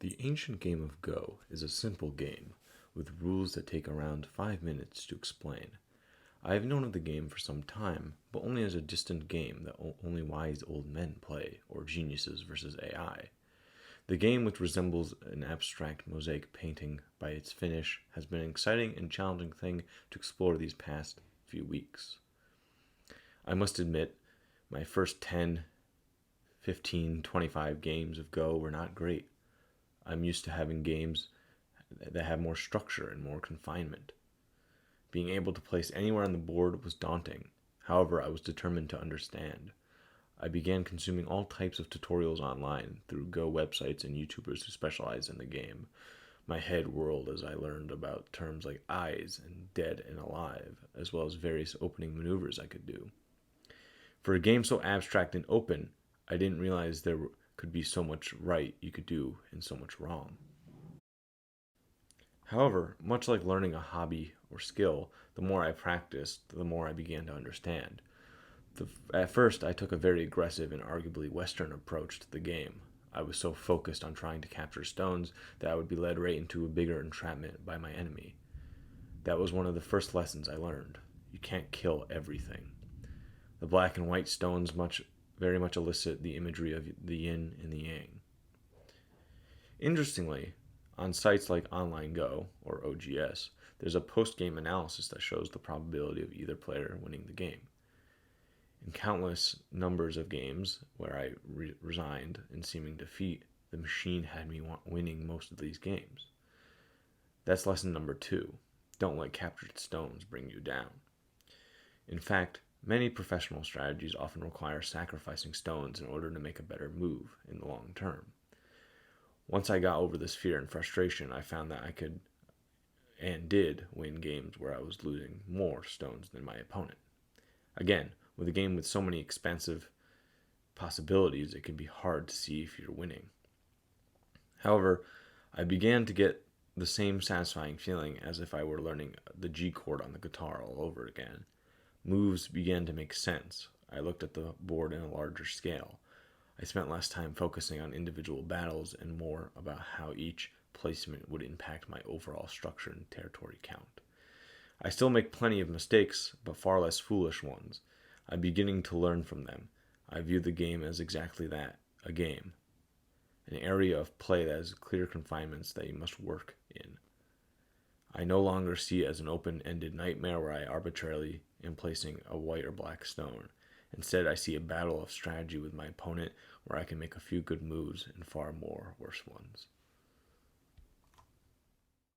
The ancient game of Go is a simple game with rules that take around 5 minutes to explain. I have known of the game for some time, but only as a distant game that only wise old men play, or geniuses versus AI. The game, which resembles an abstract mosaic painting by its finish, has been an exciting and challenging thing to explore these past few weeks. I must admit, my first 10, 15, 25 games of Go were not great. I'm used to having games that have more structure and more confinement. Being able to place anywhere on the board was daunting. However, I was determined to understand. I began consuming all types of tutorials online through Go websites and YouTubers who specialize in the game. My head whirled as I learned about terms like eyes and dead and alive, as well as various opening maneuvers I could do. For a game so abstract and open, I didn't realize there could be so much right you could do and so much wrong. However, much like learning a hobby or skill, the more I practiced, the more I began to understand. At first, I took a very aggressive and arguably Western approach to the game. I was so focused on trying to capture stones that I would be led right into a bigger entrapment by my enemy. That was one of the first lessons I learned. You can't kill everything. The black and white stones very much elicit the imagery of the yin and the yang. Interestingly, on sites like Online Go, or OGS, there's a post-game analysis that shows the probability of either player winning the game. In countless numbers of games where I resigned in seeming defeat, the machine had me winning most of these games. That's lesson number 2. Don't let captured stones bring you down. In fact, many professional strategies often require sacrificing stones in order to make a better move in the long term. Once I got over this fear and frustration, I found that I could and did win games where I was losing more stones than my opponent. Again, with a game with so many expansive possibilities, it can be hard to see if you're winning. However, I began to get the same satisfying feeling as if I were learning the G chord on the guitar all over again. Moves began to make sense. I looked at the board in a larger scale. I spent less time focusing on individual battles and more about how each placement would impact my overall structure and territory count. I still make plenty of mistakes, but far less foolish ones. I'm beginning to learn from them. I view the game as exactly that, a game. An area of play that has clear confinements that you must work in. I no longer see it as an open-ended nightmare where I arbitrarily am placing a white or black stone. Instead, I see a battle of strategy with my opponent where I can make a few good moves and far more worse ones.